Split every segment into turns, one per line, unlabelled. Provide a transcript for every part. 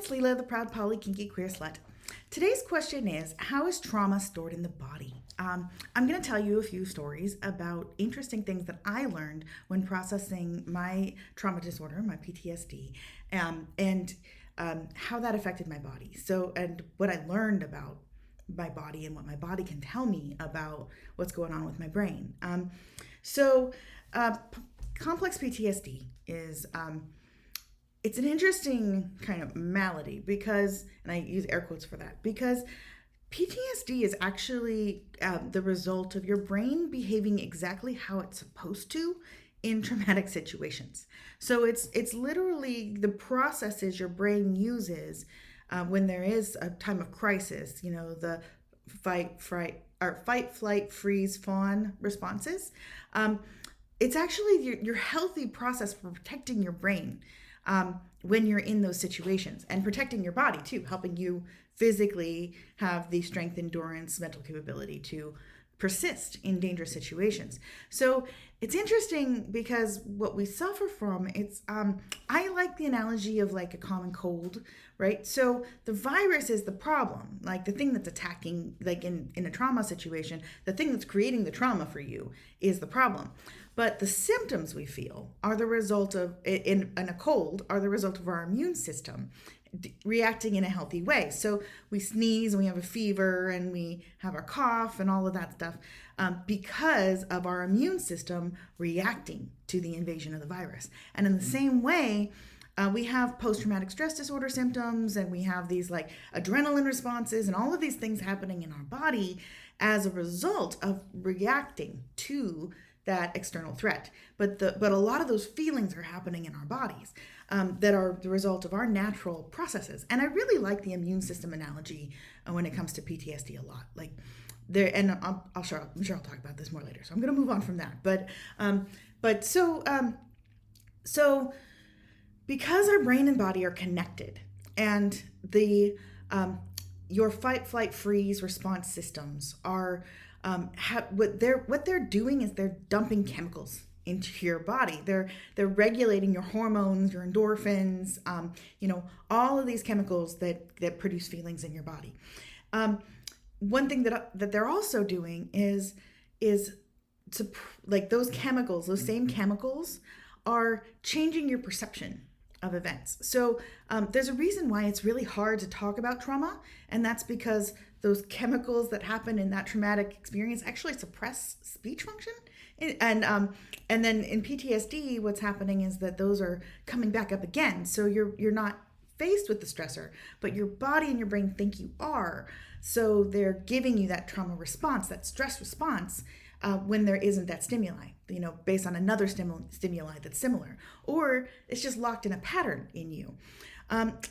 it's Leela, the proud poly kinky queer slut. Today's question is, how is trauma stored in the body? I'm going to tell you a few stories about interesting things that I learned when processing my trauma disorder, my PTSD, and how that affected my body. So, and what I learned about my body and what my body can tell me about what's going on with my brain. So, complex PTSD is it's an interesting kind of malady because, and I use air quotes for that, because PTSD is actually the result of your brain behaving exactly how it's supposed to in traumatic situations. So it's literally the processes your brain uses when there is a time of crisis. You know, the fight, flight, freeze, fawn responses. It's actually your healthy process for protecting your brain when you're in those situations, and protecting your body too, helping you physically have the strength, endurance, mental capability to persist in dangerous situations. So it's interesting because what we suffer from, it's I like the analogy of like a common cold, right? So the virus is the problem, like the thing that's attacking, like in a trauma situation, the thing that's creating the trauma for you is the problem. But the symptoms we feel are the result of, in a cold, are the result of our immune system reacting in a healthy way. So we sneeze and we have a fever and we have our cough and all of that stuff because of our immune system reacting to the invasion of the virus. And in the same way, we have post-traumatic stress disorder symptoms, and we have these like adrenaline responses and all of these things happening in our body as a result of reacting to that external threat. But a lot of those feelings are happening in our bodies that are the result of our natural processes. And I really like the immune system analogy when it comes to PTSD a lot. Like there, and I'm sure I'll talk about this more later. So I'm going to move on from that. So because our brain and body are connected, and the your fight, flight, freeze response systems are what they're doing is they're dumping chemicals into your body. They're regulating your hormones, your endorphins, all of these chemicals that produce feelings in your body. One thing that they're also doing is to, like, those chemicals, those same chemicals are changing your perception of events. So there's a reason why it's really hard to talk about trauma, and that's because those chemicals that happen in that traumatic experience actually suppress speech function. And then in PTSD, what's happening is that those are coming back up again. So you're not faced with the stressor, but your body and your brain think you are. So they're giving you that trauma response, that stress response, when there isn't that stimuli, based on another stimuli that's similar, or it's just locked in a pattern in you.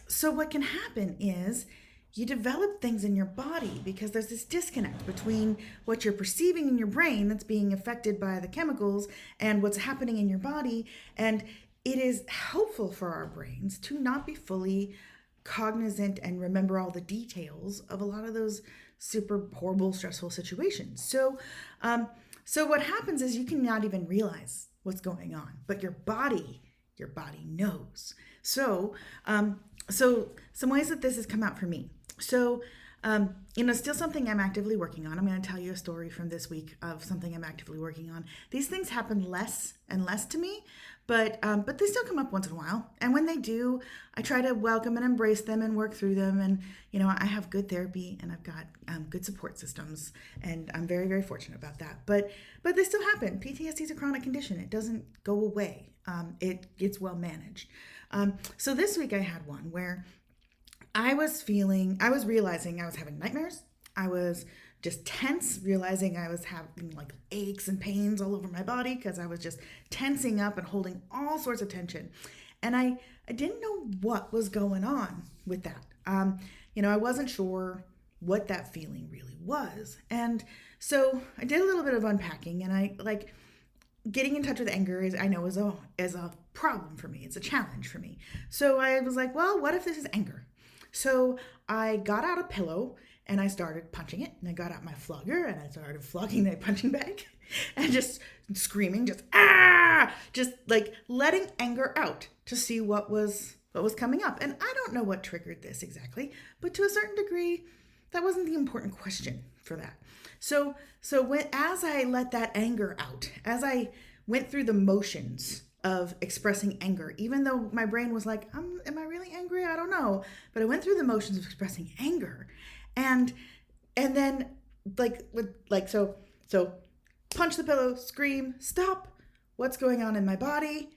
So what can happen is you develop things in your body because there's this disconnect between what you're perceiving in your brain that's being affected by the chemicals and what's happening in your body. And it is helpful for our brains to not be fully cognizant and remember all the details of a lot of those super horrible, stressful situations. So what happens is you cannot even realize what's going on, but your body knows. So some ways that this has come out for me. So, still something I'm actively working on. I'm going to tell you a story from this week of something I'm actively working on. These things happen less and less to me, but they still come up once in a while. And when they do, I try to welcome and embrace them and work through them. And, I have good therapy and I've got good support systems, and I'm very, very fortunate about that. But they still happen. PTSD is a chronic condition. It doesn't go away. It gets well managed. So this week I had one where I was realizing I was having nightmares. I was just tense, realizing I was having like aches and pains all over my body because I was just tensing up and holding all sorts of tension. And I didn't know what was going on with that. I wasn't sure what that feeling really was. And so I did a little bit of unpacking, and I getting in touch with anger is a problem for me. It's a challenge for me. So I was like, well, what if this is anger? So I got out a pillow and I started punching it, and I got out my flogger and I started flogging that punching bag and just screaming, just like letting anger out to see what was what was coming up. And I don't know what triggered this exactly, but to a certain degree, that wasn't the important question for that. So as I let that anger out, as I went through the motions of expressing anger, even though my brain was like, am I really angry? I don't know. But I went through the motions of expressing anger. And then so punch the pillow, scream, stop. What's going on in my body?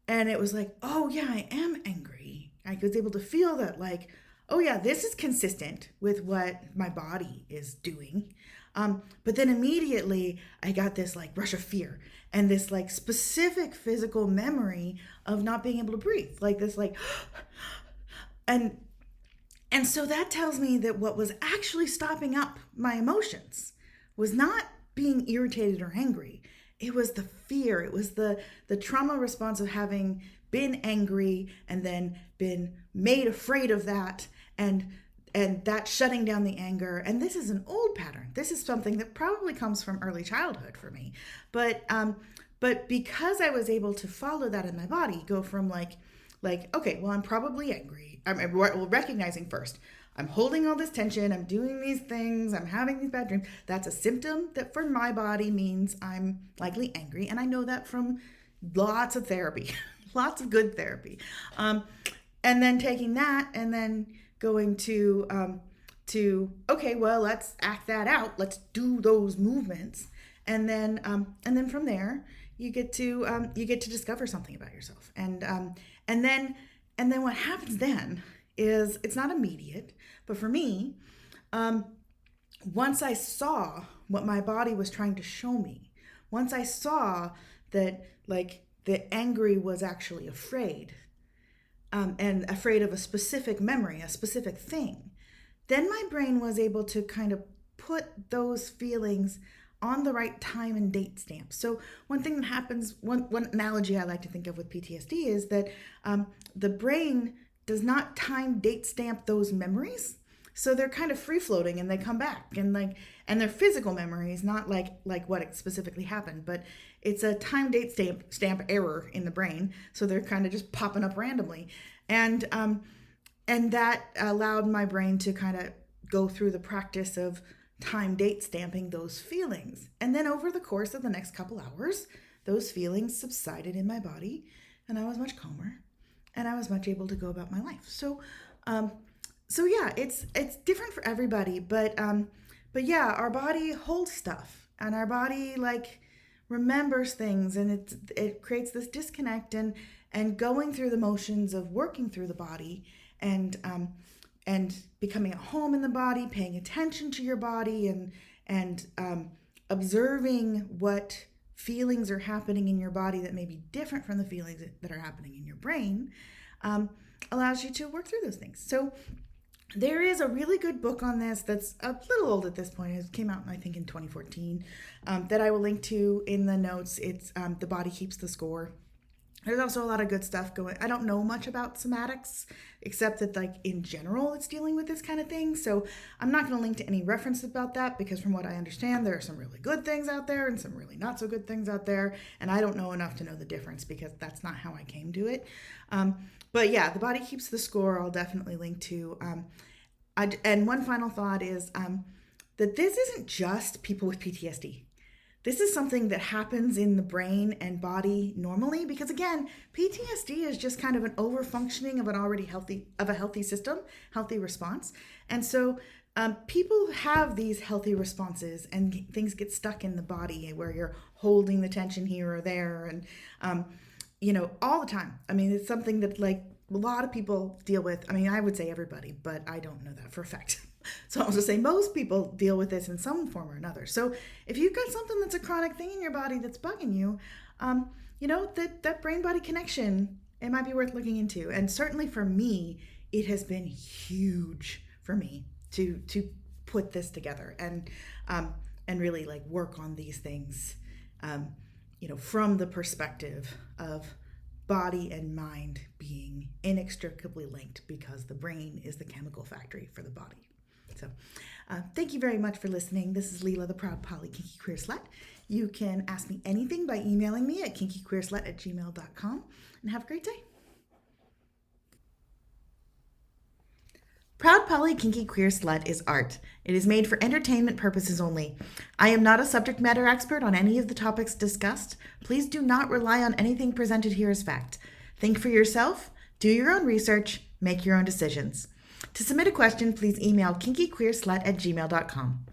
And it was like, oh yeah, I am angry. I was able to feel that, like, oh yeah, this is consistent with what my body is doing. But then immediately I got this like rush of fear and this like specific physical memory of not being able to breathe, like this, like, and so that tells me that what was actually stopping up my emotions was not being irritated or angry. It was the fear. It was the trauma response of having been angry and then been made afraid of that, and that shutting down the anger. And this is an old pattern. This is something that probably comes from early childhood for me. But because I was able to follow that in my body, go from like, okay, well, I'm probably angry. I'm recognizing first, I'm holding all this tension, I'm doing these things, I'm having these bad dreams. That's a symptom that for my body means I'm likely angry. And I know that from lots of therapy, lots of good therapy. And then taking that and then going to okay, well, let's act that out. Let's do those movements. And then from there, you get to discover something about yourself. And then what happens then is it's not immediate, but for me, once I saw what my body was trying to show me, once I saw that like the angry was actually afraid, and afraid of a specific memory, a specific thing, then my brain was able to kind of put those feelings on the right time and date stamp. So one thing that happens, one analogy I like to think of with PTSD is that the brain does not time date stamp those memories. So they're kind of free floating and they come back, and they're physical memories, not like what specifically happened, but it's a time date stamp error in the brain. So they're kind of just popping up randomly. And that allowed my brain to kind of go through the practice of time date stamping those feelings. And then over the course of the next couple hours, those feelings subsided in my body and I was much calmer and I was much able to go about my life. So yeah, it's different for everybody, but yeah, our body holds stuff and our body like remembers things, and it creates this disconnect, and going through the motions of working through the body and becoming at home in the body, paying attention to your body, and observing what feelings are happening in your body that may be different from the feelings that are happening in your brain, allows you to work through those things. So there is a really good book on this that's a little old at this point. It came out, I think, in 2014, that I will link to in the notes. It's The Body Keeps the Score. There's also a lot of good stuff going. I don't know much about somatics, except that like in general, it's dealing with this kind of thing. So I'm not going to link to any reference about that, because from what I understand, there are some really good things out there and some really not so good things out there. And I don't know enough to know the difference, because that's not how I came to it. But yeah, The Body Keeps the Score, I'll definitely link to. And one final thought is that this isn't just people with PTSD. This is something that happens in the brain and body normally, because again, PTSD is just kind of an overfunctioning of an already healthy system, healthy response. And so people have these healthy responses and things get stuck in the body where you're holding the tension here or there, and all the time. I mean, it's something that like a lot of people deal with. I mean, I would say everybody, but I don't know that for a fact. So I'll just say most people deal with this in some form or another. So if you've got something that's a chronic thing in your body that's bugging you, that brain-body connection, it might be worth looking into. And certainly for me, it has been huge for me to put this together and really like work on these things, from the perspective of body and mind being inextricably linked, because the brain is the chemical factory for the body. So thank you very much for listening. This is Leela, the proud poly kinky queer slut. You can ask me anything by emailing me at kinkyqueerslut@gmail.com, and have a great day. Proud Poly Kinky Queer Slut is art. It is made for entertainment purposes only. I am not a subject matter expert on any of the topics discussed. Please do not rely on anything presented here as fact. Think for yourself, do your own research, make your own decisions. To submit a question, please email kinkyqueerslut@gmail.com.